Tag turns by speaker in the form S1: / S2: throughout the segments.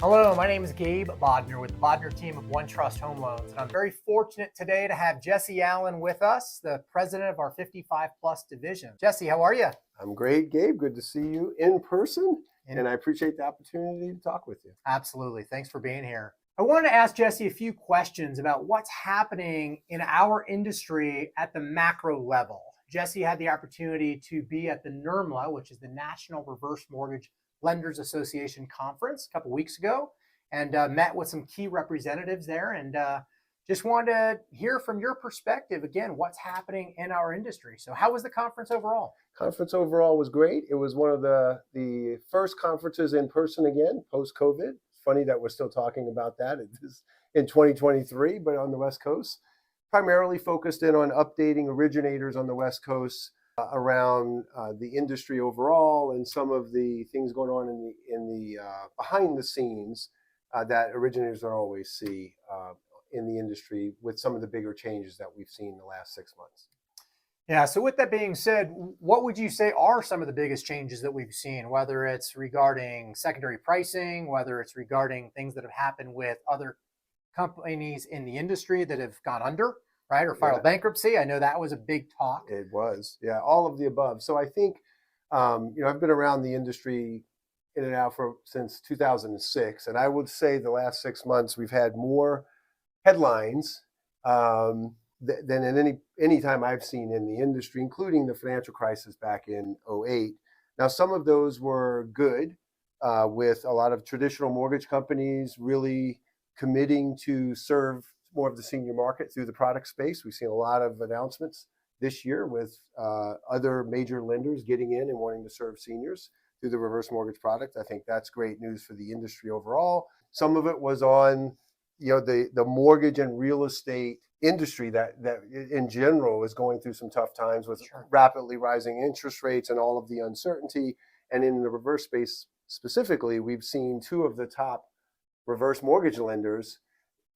S1: Hello, my name is Gabe Bodner with the Bodner team of OneTrust Home Loans, and I'm very fortunate today to have Jesse Allen with us, the president of our 55 plus division. Jesse, how are you?
S2: I'm great, Gabe. Good to see you in person, and I appreciate the opportunity to talk with you.
S1: Absolutely. Thanks for being here. I wanted to ask Jesse a few questions about what's happening in our industry at the macro level. Jesse had the opportunity to be at the NRMLA, which is the National Reverse Mortgage Lenders Association conference a couple weeks ago, and met with some key representatives there, and just wanted to hear from your perspective, again, what's happening in our industry. So how was the conference overall?
S2: Conference overall was great. It was one of the first conferences in person again, post-COVID. It's funny that we're still talking about that. It is in 2023, but on the West Coast. Primarily focused in on updating originators on the West Coast around the industry overall and some of the things going on in the behind the scenes that originators don't always see in the industry with some of the bigger changes that we've seen in the last 6 months.
S1: Yeah, so with that being said, what would you say are some of the biggest changes that we've seen, whether it's regarding secondary pricing, whether it's regarding things that have happened with other companies in the industry that have gone under, right, or filed bankruptcy? I know that was a big talk.
S2: It was, yeah, all of the above. So I think, I've bbeen around the industry in and out since 2006, and I would say the last 6 months we've had more headlines than in any time I've seen in the industry, including the financial crisis back in '08. Now, some of those were good, with a lot of traditional mortgage companies really committing to serve more of the senior market through the product space. We've seen a lot of announcements this year with other major lenders getting in and wanting to serve seniors through the reverse mortgage product. I think that's great news for the industry overall. Some of it was on, the mortgage and real estate industry that in general is going through some tough times with rapidly rising interest rates and all of the uncertainty. And in the reverse space specifically, we've seen two of the top reverse mortgage lenders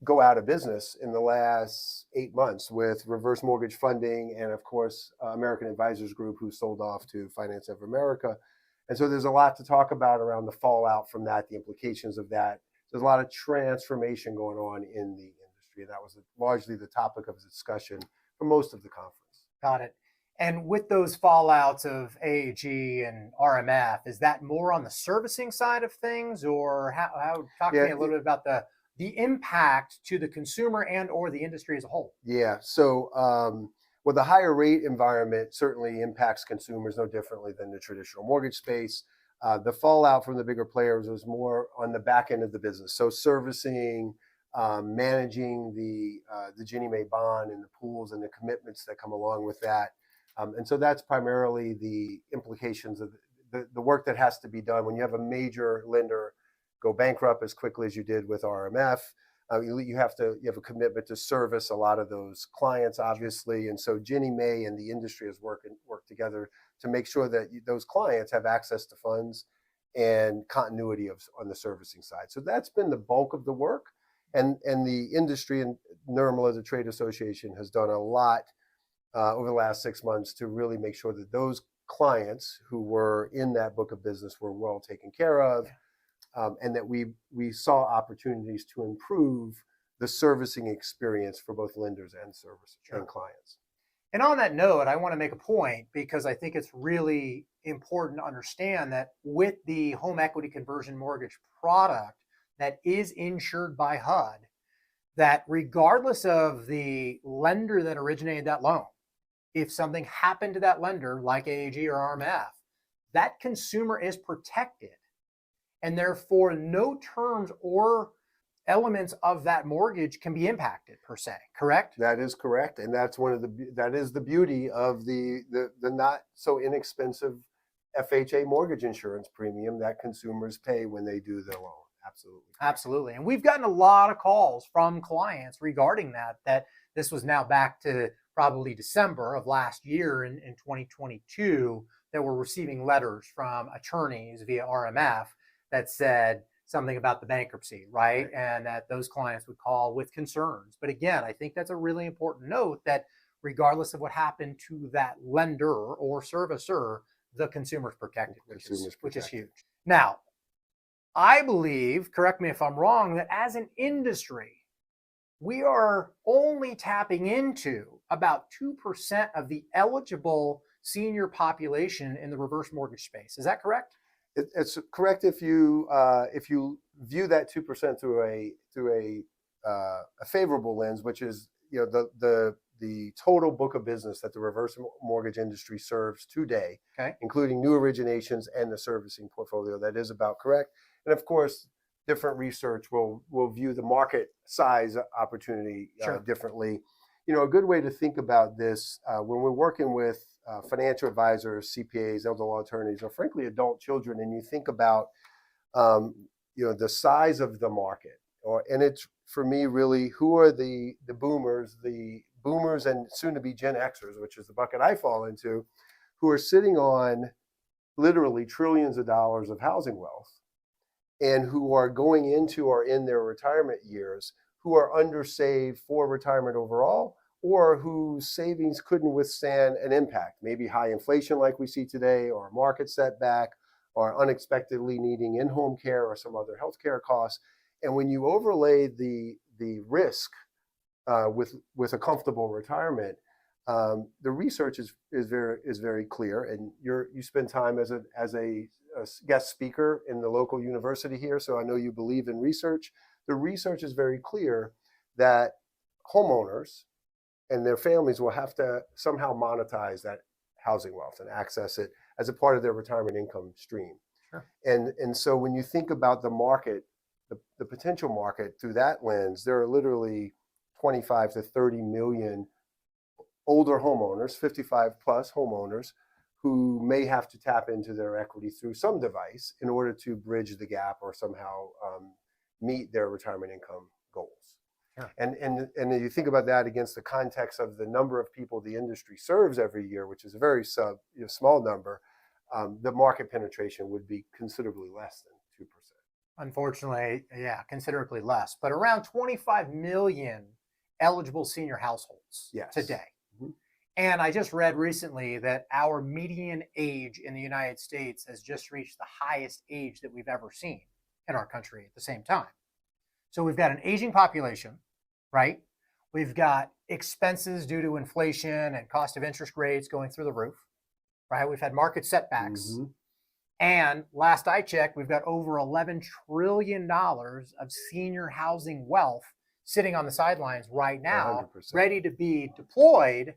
S2: go out of business in the last 8 months with reverse mortgage funding and, of course, American Advisors Group, who sold off to Finance of America. And so there's a lot to talk about around the fallout from that, the implications of that. There's a lot of transformation going on in the industry, and that was largely the topic of discussion for most of the conference.
S1: Got it. And with those fallouts of AAG and RMF, is that more on the servicing side of things, or how talk to me a little bit about the impact to the consumer and or the industry as a whole?
S2: Yeah. So, the higher rate environment certainly impacts consumers no differently than the traditional mortgage space. The fallout from the bigger players was more on the back end of the business. So servicing, managing the Ginnie Mae bond and the pools and the commitments that come along with that. And so that's primarily the implications of the work that has to be done when you have a major lender go bankrupt as quickly as you did with RMF. You have a commitment to service a lot of those clients, obviously. And so Ginnie Mae and the industry has worked together to make sure that those clients have access to funds and continuity on the servicing side. So that's been the bulk of the work. And the industry and NRMLA, the trade association, has done a lot over the last 6 months to really make sure that those clients who were in that book of business were well taken care of. And that we saw opportunities to improve the servicing experience for both lenders and servicers and clients.
S1: And on that note, I want to make a point because I think it's really important to understand that with the home equity conversion mortgage product that is insured by HUD, that regardless of the lender that originated that loan, if something happened to that lender like AAG or RMF, that consumer is protected. And therefore, no terms or elements of that mortgage can be impacted per se, correct?
S2: That is correct. And that's that is the beauty of the not so inexpensive FHA mortgage insurance premium that consumers pay when they do their loan. Absolutely.
S1: Absolutely. And we've gotten a lot of calls from clients regarding that this was now back to probably December of last year in 2022 that we're receiving letters from attorneys via RMF that said something about the bankruptcy, right? And that those clients would call with concerns. But again, I think that's a really important note that regardless of what happened to that lender or servicer, the consumer's protected, which is huge. Now, I believe, correct me if I'm wrong, that as an industry, we are only tapping into about 2% of the eligible senior population in the reverse mortgage space. Is that correct?
S2: It's correct if you view that 2% through a favorable lens, which is the total book of business that the reverse mortgage industry serves today,
S1: Okay.
S2: including new originations and the servicing portfolio. That is about correct. And of course, different research will view the market size opportunity
S1: Sure.
S2: differently. A good way to think about this when we're working with financial advisors, CPAs, elder law attorneys, or frankly adult children, and you think about the size of the market, and it's for me really who are the boomers and soon to be Gen Xers, which is the bucket I fall into, who are sitting on literally trillions of dollars of housing wealth, and who are going into or in their retirement years, who are undersaved for retirement overall, or whose savings couldn't withstand an impact, maybe high inflation like we see today, or a market setback, or unexpectedly needing in-home care or some other healthcare costs. And when you overlay the risk with a comfortable retirement, the research is very clear. And you spend time as a guest speaker in the local university here, so I know you believe in research. The research is very clear that homeowners and their families will have to somehow monetize that housing wealth and access it as a part of their retirement income stream.
S1: Sure.
S2: And so when you think about the market, the potential market through that lens, there are literally 25 to 30 million older homeowners, 55 plus homeowners, who may have to tap into their equity through some device in order to bridge the gap or somehow meet their retirement income goals.
S1: Sure.
S2: And you think about that against the context of the number of people the industry serves every year, which is a very small number, the market penetration would be considerably less than 2%.
S1: Unfortunately, yeah, considerably less, but around 25 million eligible senior households today.
S2: Mm-hmm.
S1: And I just read recently that our median age in the United States has just reached the highest age that we've ever seen in our country at the same time. So we've got an aging population, right? We've got expenses due to inflation and cost of interest rates going through the roof, right? We've had market setbacks.
S2: Mm-hmm.
S1: And last I checked, we've got over $11 trillion of senior housing wealth sitting on the sidelines right now,
S2: 100%.
S1: ready to be deployed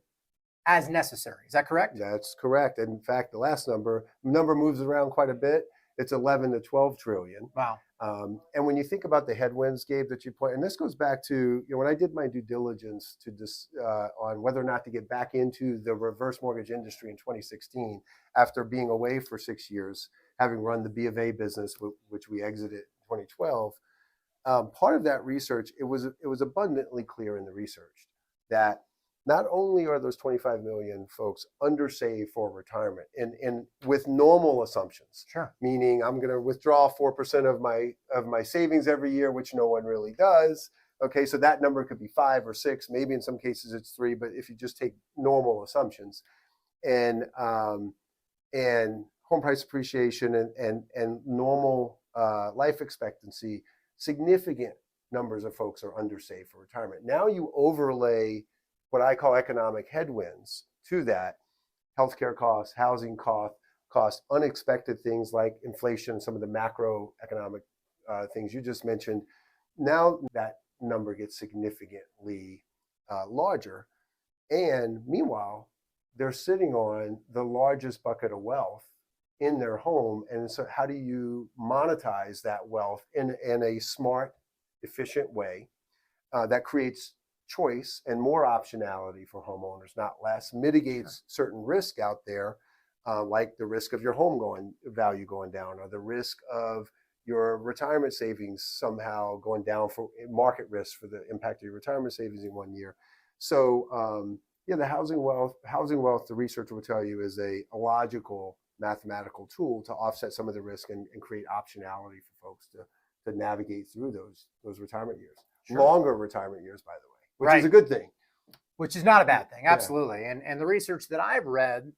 S1: as necessary. Is that correct?
S2: That's correct. And in fact, the last number moves around quite a bit. It's 11 to 12 trillion.
S1: Wow.
S2: And when you think about the headwinds, Gabe, that you point, and this goes back to when I did my due diligence on whether or not to get back into the reverse mortgage industry in 2016, after being away for 6 years, having run the B of A business, which we exited in 2012. Part of that research, it was abundantly clear in the research that not only are those 25 million folks undersaved for retirement and with normal assumptions,
S1: sure,
S2: meaning I'm going to withdraw 4% of my savings every year, which no one really does. Okay, so that number could be 5 or 6, maybe in some cases it's 3, but if you just take normal assumptions and home price appreciation and normal life expectancy, significant numbers of folks are undersaved for retirement. Now you overlay what I call economic headwinds to that: healthcare costs, housing costs, unexpected things like inflation, some of the macroeconomic things you just mentioned. Now that number gets significantly larger. And meanwhile, they're sitting on the largest bucket of wealth in their home. And so how do you monetize that wealth in a smart, efficient way that creates choice and more optionality for homeowners, not less, mitigates certain risk out there, like the risk of your home value going down, or the risk of your retirement savings somehow going down, for market risk for the impact of your retirement savings in 1 year. So the housing wealth, the research will tell you, is a logical mathematical tool to offset some of the risk and create optionality for folks to navigate through those retirement years. Sure. Longer retirement years, by the way, which is a good thing.
S1: Which is not a bad thing, absolutely. Yeah. And the research that I've read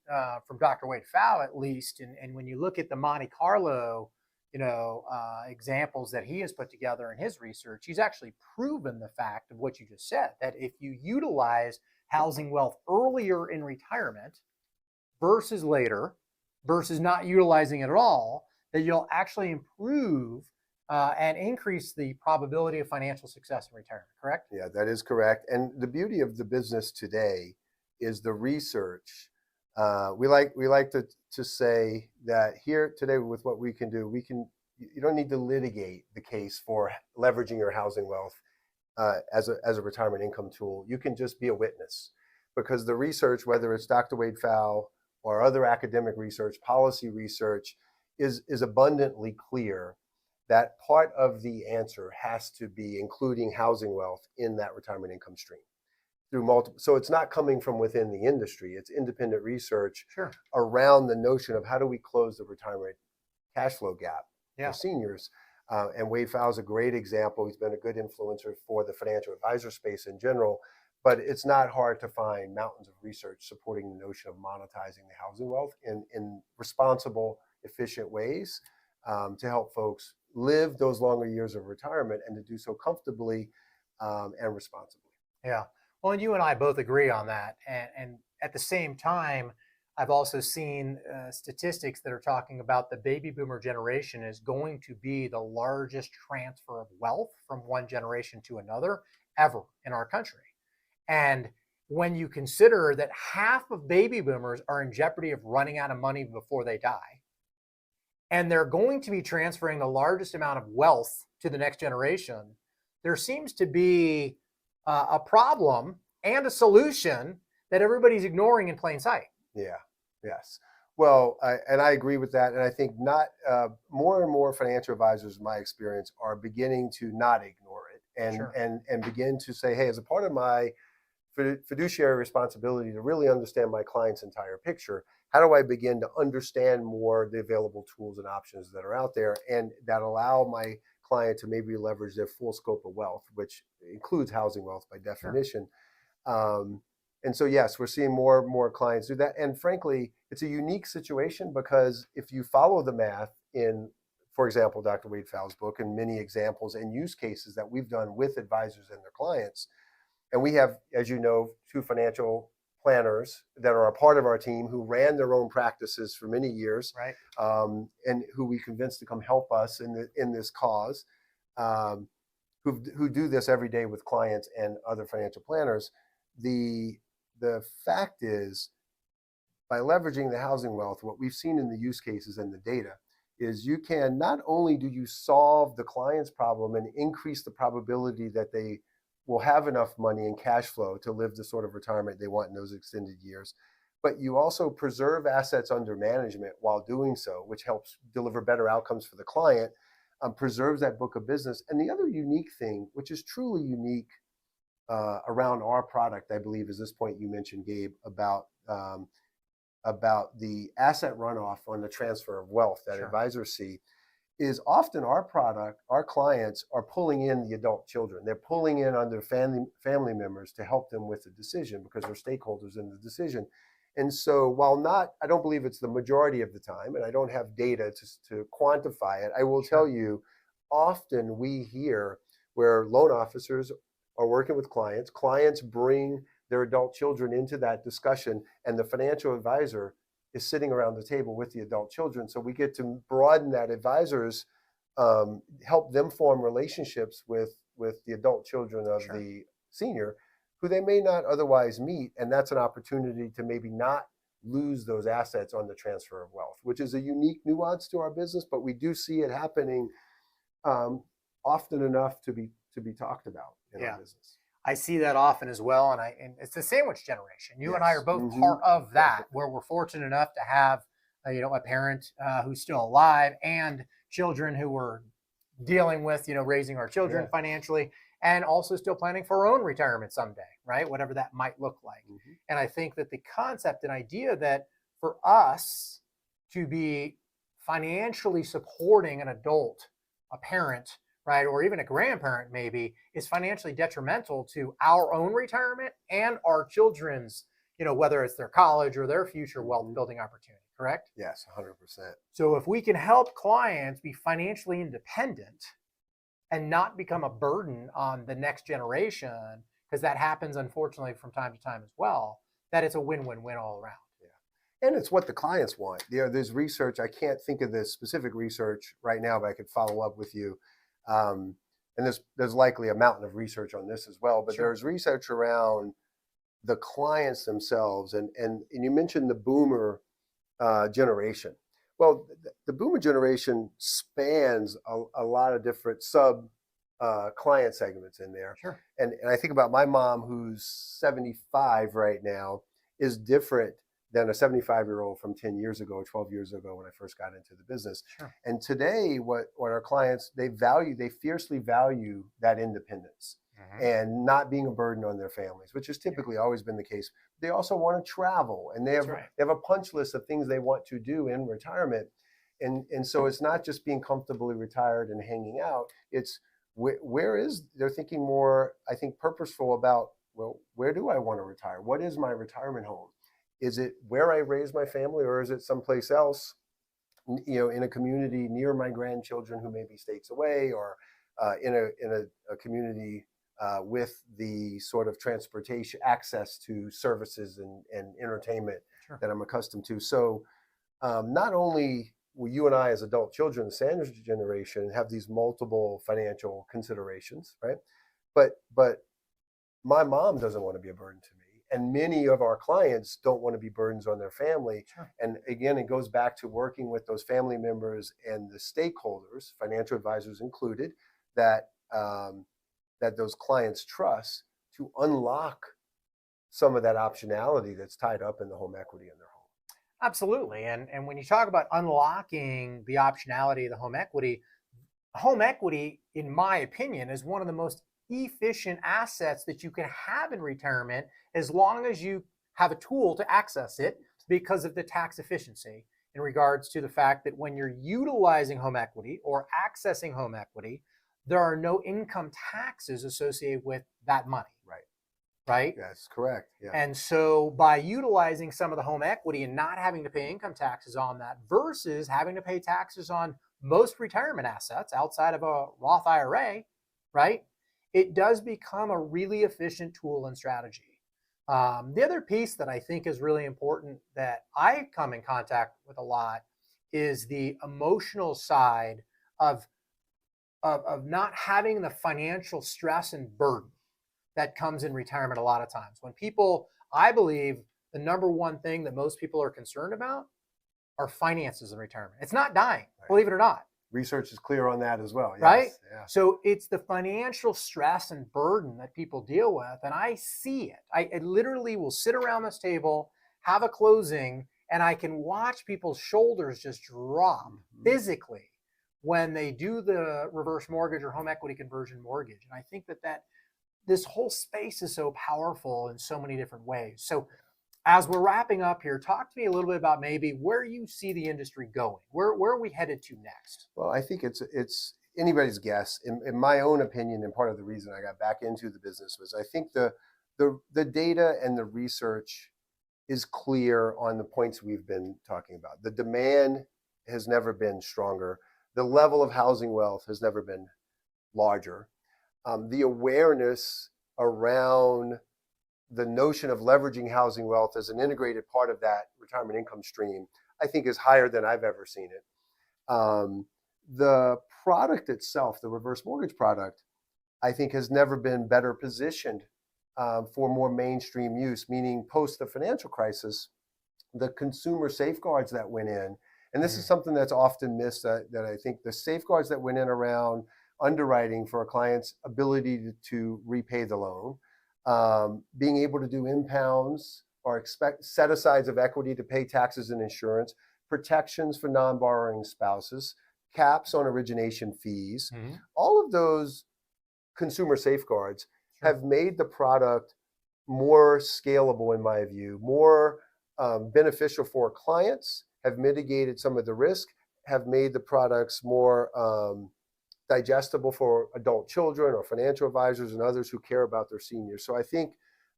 S1: from Dr. Wade Pfau, at least, and when you look at the Monte Carlo examples that he has put together in his research, he's actually proven the fact of what you just said, that if you utilize housing wealth earlier in retirement versus later, versus not utilizing it at all, that you'll actually improve and increase the probability of financial success in retirement, correct?
S2: Yeah, that is correct. And the beauty of the business today is the research. We like to say that here today with what we can do, you don't need to litigate the case for leveraging your housing wealth as a retirement income tool. You can just be a witness, because the research, whether it's Dr. Wade Fowle or other academic research, policy research, is abundantly clear that part of the answer has to be including housing wealth in that retirement income stream through multiple. So it's not coming from within the industry, it's independent research
S1: Sure.
S2: around the notion of how do we close the retirement cash flow gap
S1: Yeah.
S2: for seniors. And Wade Fowle's a great example. He's been a good influencer for the financial advisor space in general, but it's not hard to find mountains of research supporting the notion of monetizing the housing wealth in responsible, efficient ways to help folks live those longer years of retirement, and to do so comfortably and responsibly.
S1: Yeah. Well, and you and I both agree on that. And at the same time, I've also seen statistics that are talking about the baby boomer generation is going to be the largest transfer of wealth from one generation to another ever in our country. And when you consider that half of baby boomers are in jeopardy of running out of money before they die, and they're going to be transferring the largest amount of wealth to the next generation, there seems to be a problem and a solution that everybody's ignoring in plain sight.
S2: Yeah. Yes. Well, I agree with that, and I think not more and more financial advisors, in my experience, are beginning to not ignore it and
S1: Sure.
S2: and begin to say, hey, as a part of my fiduciary responsibility to really understand my client's entire picture, how do I begin to understand more the available tools and options that are out there, and that allow my client to maybe leverage their full scope of wealth, which includes housing wealth by definition. Sure. And so, yes, we're seeing more and more clients do that. And frankly, it's a unique situation, because if you follow the math in, for example, Dr. Wade Fowle's book, and many examples and use cases that we've done with advisors and their clients, and we have, as you know, 2 financial planners that are a part of our team who ran their own practices for many years,
S1: Right.
S2: and who we convinced to come help us in this cause, who do this every day with clients and other financial planners. The fact is, by leveraging the housing wealth, what we've seen in the use cases and the data is you can not only do you solve the client's problem and increase the probability that they will have enough money and cash flow to live the sort of retirement they want in those extended years, but you also preserve assets under management while doing so, which helps deliver better outcomes for the client, preserves that book of business. And the other unique thing, which is truly unique around our product, I believe, is this point you mentioned, Gabe, about the asset runoff on the transfer of wealth that
S1: Sure.
S2: advisors see, is often our product, our clients are pulling in the adult children. They're pulling in on their family members to help them with the decision, because they're stakeholders in the decision. And so while not, I don't believe it's the majority of the time, and I don't have data to quantify it, I will tell you, often we hear where loan officers are working with clients bring their adult children into that discussion, and the financial advisor is sitting around the table with the adult children. So we get to broaden that advisors, help them form relationships with the adult children of
S1: Sure.
S2: the senior, who they may not otherwise meet. And that's an opportunity to maybe not lose those assets on the transfer of wealth, which is a unique nuance to our business, but we do see it happening often enough to be talked about in our business.
S1: I see that often as well, and it's the sandwich generation. You and I are both part of that, where we're fortunate enough to have a parent who's still alive, and children who are dealing with raising our children financially, and also still planning for our own retirement someday, right? Whatever that might look like. And I think that the concept and idea that for us to be financially supporting an adult, a parent, right, or even a grandparent maybe, is financially detrimental to our own retirement and our children's, whether it's their college or their future wealth building opportunity, correct?
S2: Yes, 100%.
S1: So if we can help clients be financially independent and not become a burden on the next generation, because that happens unfortunately from time to time as well, that it's a win-win-win all around.
S2: Yeah. And it's what the clients want. There's research. I can't think of the specific research right now, but I could follow up with you. And there's likely a mountain of research on this as well. But
S1: Sure.
S2: there's research around the clients themselves. And you mentioned the boomer generation. Well, the boomer generation spans a lot of different sub client segments in there.
S1: Sure.
S2: And I think about my mom, who's 75 right now, is different than a 75-year-old from 10 years ago or 12 years ago when I first got into the business.
S1: Sure.
S2: And today, what our clients, they fiercely value that independence and not being a burden on their families, which has typically always been the case. They also want to travel, and they have a punch list of things they want to do in retirement. And so it's not just being comfortably retired and hanging out. It's they're thinking more, I think, purposeful about, well, where do I want to retire? What is my retirement home? Is it where I raise my family, or is it someplace else, in a community near my grandchildren who may be states away, or in a community with the sort of transportation access to services and entertainment that I'm accustomed to. So not only will you and I as adult children, the Sanders generation, have these multiple financial considerations, right? But my mom doesn't want to be a burden to me. And many of our clients don't want to be burdens on their family.
S1: Sure.
S2: And again, it goes back to working with those family members and the stakeholders, financial advisors included, that those clients trust to unlock some of that optionality that's tied up in the home equity in their home.
S1: Absolutely. And when you talk about unlocking the optionality of the home equity, in my opinion, is one of the most efficient assets that you can have in retirement, as long as you have a tool to access it, because of the tax efficiency in regards to the fact that when you're utilizing home equity or accessing home equity, there are no income taxes associated with that money. Right?
S2: That's correct. Yeah.
S1: And so by utilizing some of the home equity and not having to pay income taxes on that versus having to pay taxes on most retirement assets outside of a Roth IRA, right? It does become a really efficient tool and strategy. The other piece that I think is really important that I come in contact with a lot is the emotional side of not having the financial stress and burden that comes in retirement a lot of times. When people, I believe the number one thing that most people are concerned about are finances in retirement. It's not dying, believe it or not.
S2: Research is clear on that as well. Yes.
S1: Right?
S2: Yeah.
S1: So it's the financial stress and burden that people deal with. And I see it. I literally will sit around this table, have a closing, and I can watch people's shoulders just drop physically when they do the reverse mortgage or home equity conversion mortgage. And I think that this whole space is so powerful in so many different ways. So as we're wrapping up here, talk to me a little bit about maybe where you see the industry going. Where are we headed to next?
S2: Well, I think it's anybody's guess. In my own opinion, and part of the reason I got back into the business was I think the data and the research is clear on the points we've been talking about. The demand has never been stronger. The level of housing wealth has never been larger. The awareness around the notion of leveraging housing wealth as an integrated part of that retirement income stream, I think, is higher than I've ever seen it. The product itself, the reverse mortgage product, I think has never been better positioned for more mainstream use, meaning post the financial crisis, the consumer safeguards that went in, and this is something that's often missed, that I think the safeguards that went in around underwriting for a client's ability to repay the loan, being able to do impounds or expect set-asides of equity to pay taxes and insurance, protections for non-borrowing spouses, caps on origination fees. All of those consumer safeguards have made the product more scalable, in my view, more beneficial for clients, have mitigated some of the risk, have made the products more digestible for adult children or financial advisors and others who care about their seniors. So I think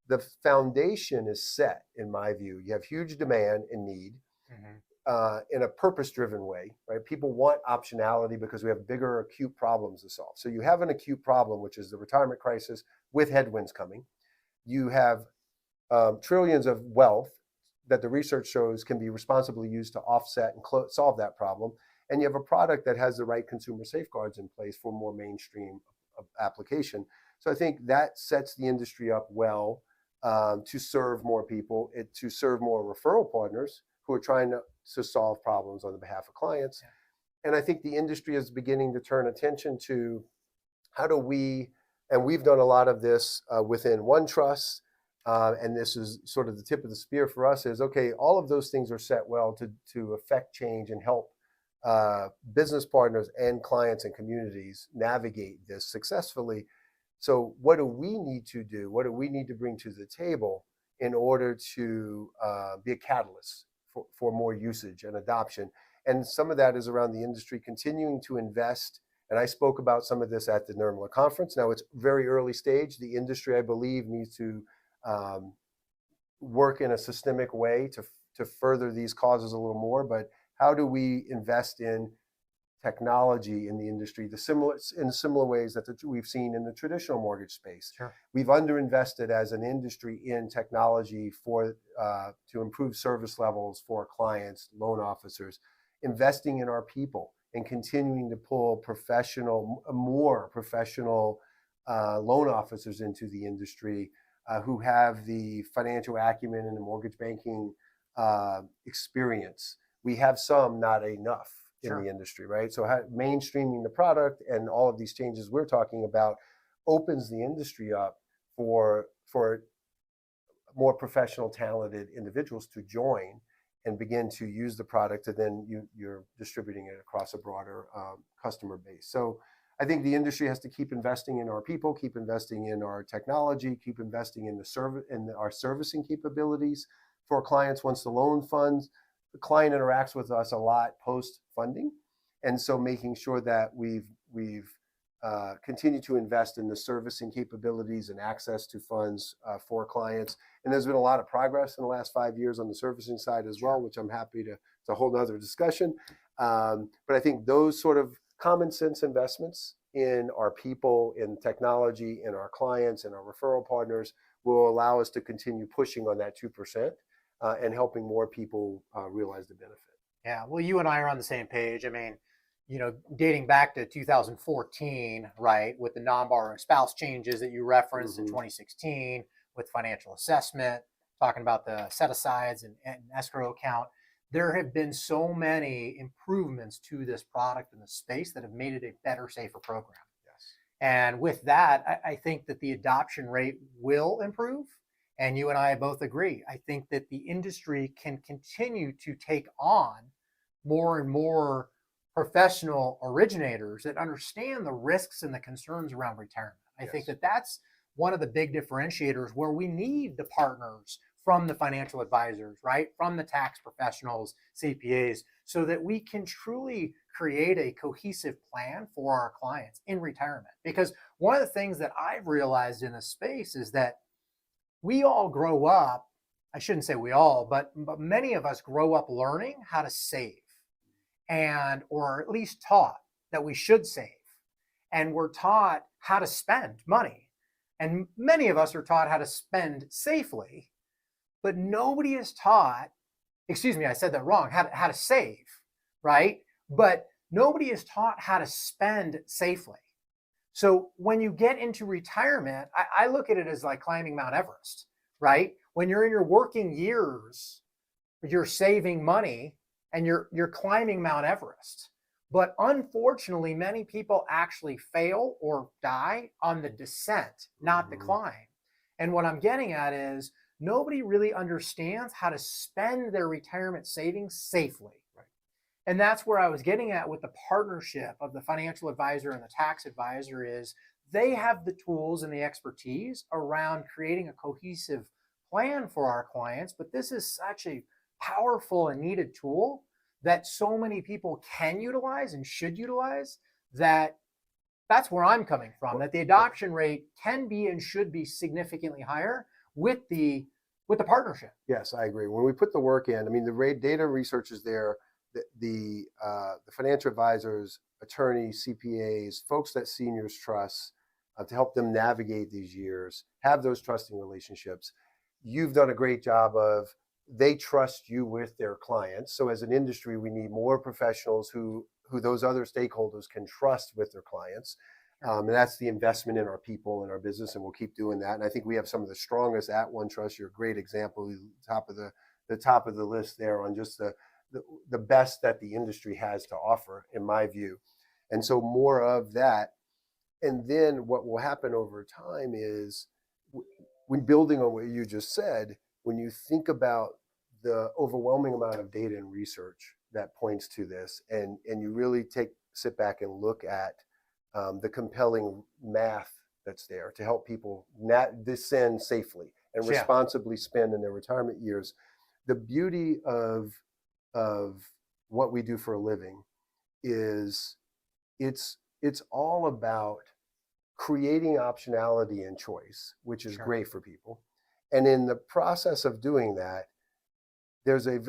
S2: the foundation is set, in my view. You have huge demand and need. in a purpose-driven way, right? People want optionality because we have bigger acute problems to solve. So you have an acute problem, which is the retirement crisis with headwinds coming. You have trillions of wealth that the research shows can be responsibly used to offset and solve that problem. And you have a product that has the right consumer safeguards in place for more mainstream application. So I think that sets the industry up well to serve more people, to serve more referral partners who are trying to solve problems on the behalf of clients. Yeah. And I think the industry is beginning to turn attention to how do we, and we've done a lot of this within OneTrust, and this is sort of the tip of the spear for us is, okay, all of those things are set well to affect change and help business partners and clients and communities navigate this successfully. So what do we need to do? What do we need to bring to the table in order to be a catalyst for more usage and adoption? And some of that is around the industry continuing to invest. And I spoke about some of this at the NERMLA conference. Now it's very early stage. The industry, I believe, needs to work in a systemic way to further these causes a little more. But how do we invest in technology in the industry in similar ways that we've seen in the traditional mortgage space?
S1: Sure.
S2: We've underinvested as an industry in technology to improve service levels for clients, loan officers, investing in our people and continuing to pull more professional loan officers into the industry who have the financial acumen and the mortgage banking experience. We have some, not enough in
S1: Sure.
S2: the industry, right? So mainstreaming the product and all of these changes we're talking about opens the industry up for more professional, talented individuals to join and begin to use the product, and then you're distributing it across a broader customer base. So I think the industry has to keep investing in our people, keep investing in our technology, keep investing in our servicing capabilities for clients once the loan funds. The client interacts with us a lot post-funding, and so making sure that we've continued to invest in the servicing capabilities and access to funds for clients. And there's been a lot of progress in the last 5 years on the servicing side as well, which I'm happy to. It's a whole nother discussion. But I think those sort of common sense investments in our people, in technology, in our clients, and our referral partners will allow us to continue pushing on that 2%. And helping more people realize the benefit.
S1: Yeah, well, you and I are on the same page. I mean, dating back to 2014, right, with the non-borrowing spouse changes that you referenced in 2016, with financial assessment, talking about the set-asides and escrow account, there have been so many improvements to this product in the space that have made it a better, safer program.
S2: Yes.
S1: And with that, I think that the adoption rate will improve. And you and I both agree. I think that the industry can continue to take on more and more professional originators that understand the risks and the concerns around retirement. I think that that's one of the big differentiators where we need the partners from the financial advisors, right? From the tax professionals, CPAs, so that we can truly create a cohesive plan for our clients in retirement. Because one of the things that I've realized in this space is that we all grow up, I shouldn't say we all, but many of us grow up learning how to save, or at least taught that we should save. And we're taught how to spend money. And many of us are taught how to spend safely, but nobody is taught, excuse me, I said that wrong, how to save, right? But nobody is taught how to spend safely. So when you get into retirement, I look at it as like climbing Mount Everest, right? When you're in your working years, you're saving money and you're climbing Mount Everest. But unfortunately, many people actually fail or die on the descent, not the climb. And what I'm getting at is nobody really understands how to spend their retirement savings safely. And that's where I was getting at with the partnership of the financial advisor and the tax advisor is they have the tools and the expertise around creating a cohesive plan for our clients. But this is such a powerful and needed tool that so many people can utilize and should utilize that's where I'm coming from, that the adoption rate can be and should be significantly higher with the with the partnership.
S2: Yes, I agree. When we put the work in, I mean, the data research is there. The financial advisors, attorneys, CPAs, folks that seniors trust to help them navigate these years, have those trusting relationships. You've done a great job of. They trust you with their clients. So as an industry, we need more professionals who those other stakeholders can trust with their clients. And that's the investment in our people and our business, and we'll keep doing that. And I think we have some of the strongest at OneTrust. You're a great example, top of the list there on just the best that the industry has to offer, in my view. And so more of that. And then what will happen over time is, when building on what you just said, when you think about the overwhelming amount of data and research that points to this, and you really sit back and look at the compelling math that's there to help people descend safely and responsibly spend in their retirement years. The beauty of what we do for a living is it's all about creating optionality and choice, which is great for people. And in the process of doing that, there's a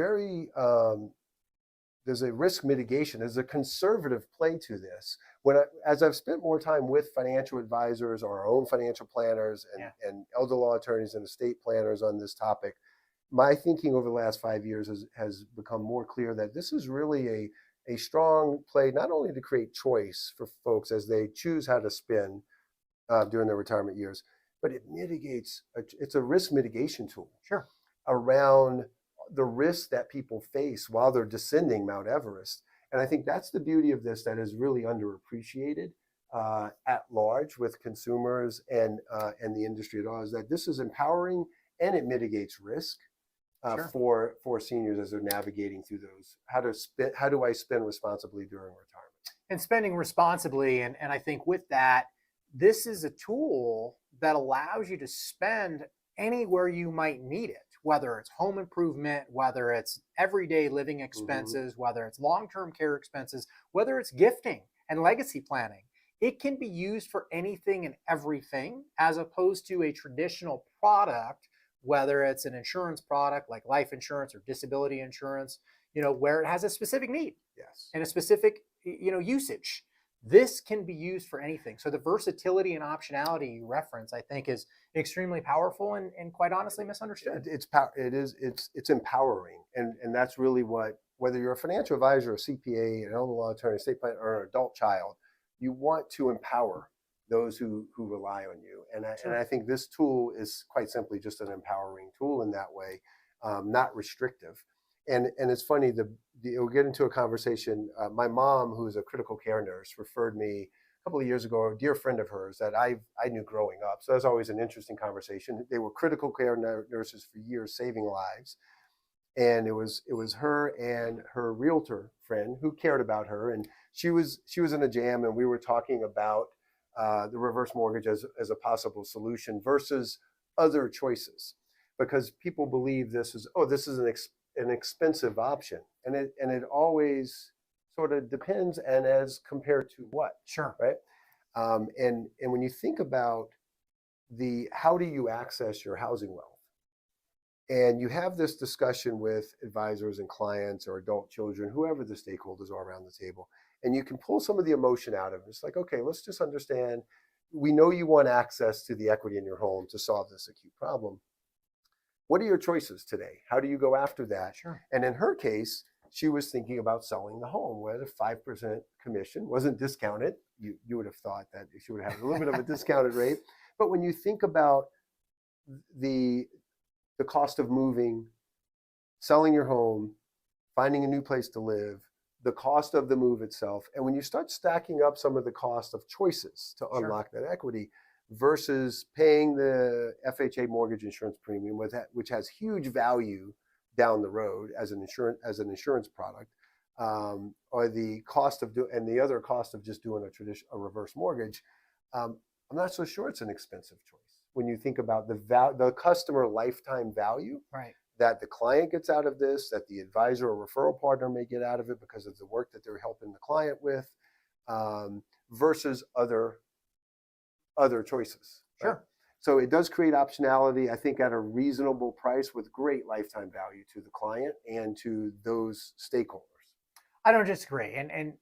S2: risk mitigation. There's a conservative play to this. As I've spent more time with financial advisors or our own financial planners and elder law attorneys and estate planners on this topic, my thinking over the last 5 years has become more clear that this is really a strong play, not only to create choice for folks as they choose how to spend during their retirement years, but it mitigates. It's a risk mitigation tool around the risks that people face while they're descending Mount Everest. And I think that's the beauty of this that is really underappreciated at large with consumers and the industry at all, is that this is empowering and it mitigates risk for seniors as they're navigating through those. How do I spend responsibly during retirement?
S1: And spending responsibly, and I think with that, this is a tool that allows you to spend anywhere you might need it, whether it's home improvement, whether it's everyday living expenses, whether it's long-term care expenses, whether it's gifting and legacy planning. It can be used for anything and everything, as opposed to a traditional product, whether it's an insurance product like life insurance or disability insurance, where it has a specific need and a specific, usage. This can be used for anything. So the versatility and optionality you reference, I think, is extremely powerful and quite honestly misunderstood.
S2: It's empowering, and that's really whether you're a financial advisor, a CPA, an elder law attorney, estate planner, or an adult child, you want to empower those who rely on you. And I think this tool is quite simply just an empowering tool in that way, not restrictive. And it's funny, we'll get into a conversation. My mom, who's a critical care nurse, referred me a couple of years ago, a dear friend of hers that I knew growing up. So that's always an interesting conversation. They were critical care nurses for years, saving lives. And it was her and her realtor friend who cared about her. And she was in a jam, and we were talking about the reverse mortgage as a possible solution versus other choices, because people believe this is an expensive option, and it always sort of depends, and as compared to what, right? And when you think about how do you access your housing wealth, and you have this discussion with advisors and clients or adult children, whoever the stakeholders are around the table, and you can pull some of the emotion out of it. It's like, okay, let's just understand. We know you want access to the equity in your home to solve this acute problem. What are your choices today? How do you go after that? And in her case, she was thinking about selling the home with a 5% commission, wasn't discounted. You would have thought that she would have a little bit of a discounted rate. But when you think about the cost of moving, selling your home, finding a new place to live, the cost of the move itself, and when you start stacking up some of the cost of choices to unlock that equity, versus paying the FHA mortgage insurance premium, which has huge value down the road as an insurance product, or the cost of and the other cost of just doing a reverse mortgage, I'm not so sure it's an expensive choice when you think about the customer lifetime value that the client gets out of this, that the advisor or referral partner may get out of it because of the work that they're helping the client with, versus other choices. So it does create optionality, I think, at a reasonable price with great lifetime value to the client and to those stakeholders.
S1: I don't disagree. And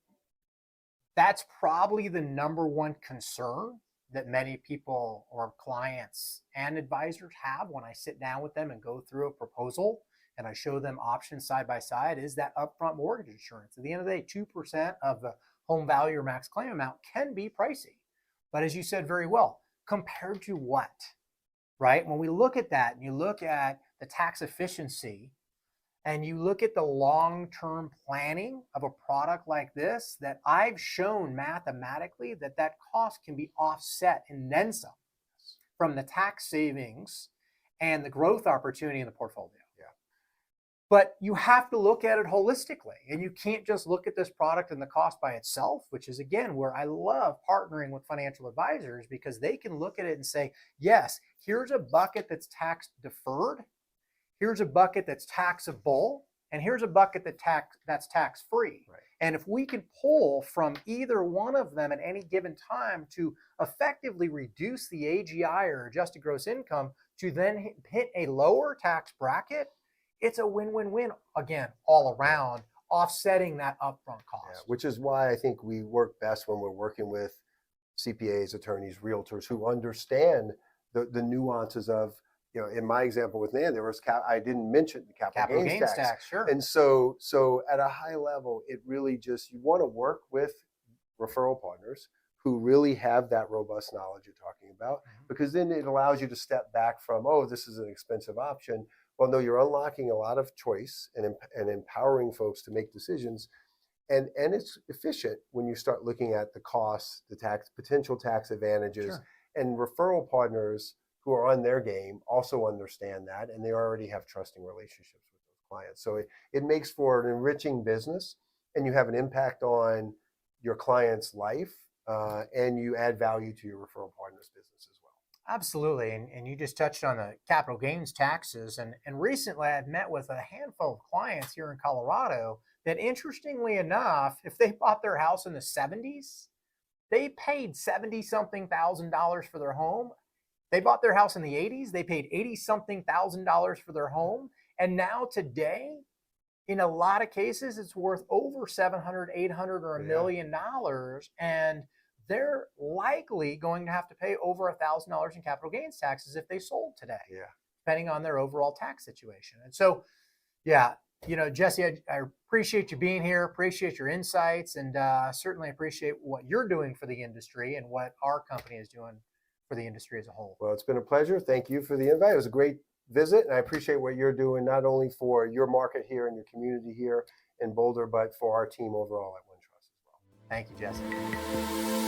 S1: that's probably the number one concern that many people or clients and advisors have when I sit down with them and go through a proposal and I show them options side by side is that upfront mortgage insurance. At the end of the day, 2% of the home value or max claim amount can be pricey. But as you said very well, compared to what, right? When we look at that and you look at the tax efficiency and you look at the long-term planning of a product like this, that I've shown mathematically that that cost can be offset and then some from the tax savings and the growth opportunity in the portfolio.
S2: Yeah.
S1: But you have to look at it holistically, and you can't just look at this product and the cost by itself, which is, again, where I love partnering with financial advisors because they can look at it and say, yes, here's a bucket that's tax deferred. Here's a bucket that's taxable, and here's a bucket that's tax-free.
S2: Right.
S1: And if we can pull from either one of them at any given time to effectively reduce the AGI or adjusted gross income to then hit a lower tax bracket, it's a win-win-win, again, all around, offsetting that upfront cost.
S2: Yeah, which is why I think we work best when we're working with CPAs, attorneys, realtors who understand the nuances of, in my example with Nan, there was I didn't mention the capital gains tax.
S1: Sure.
S2: And so at a high level, it really just, you want to work with referral partners who really have that robust knowledge you're talking about, because then it allows you to step back from, oh, this is an expensive option. Well, no, you're unlocking a lot of choice and empowering folks to make decisions. And it's efficient when you start looking at the costs, the potential tax advantages,
S1: Sure.
S2: and referral partners who are on their game also understand that, and they already have trusting relationships with those clients. So it makes for an enriching business, and you have an impact on your client's life, and you add value to your referral partner's business as well.
S1: Absolutely. And you just touched on the capital gains taxes. And recently I've met with a handful of clients here in Colorado that, interestingly enough, if they bought their house in the 70s, they paid 70-something thousand dollars for their home. They bought their house in the 80s, they paid 80-something thousand dollars for their home. And now today, in a lot of cases, it's worth over $700, $800, or $1 million. And they're likely going to have to pay over $1,000 in capital gains taxes if they sold today, depending on their overall tax situation. And so, Jesse, I appreciate you being here, appreciate your insights, and certainly appreciate what you're doing for the industry and what our company is doing for the industry as a whole.
S2: Well, it's been a pleasure. Thank you for the invite. It was a great visit, and I appreciate what you're doing, not only for your market here and your community here in Boulder, but for our team overall at OneTrust as well.
S1: Thank you, Jesse.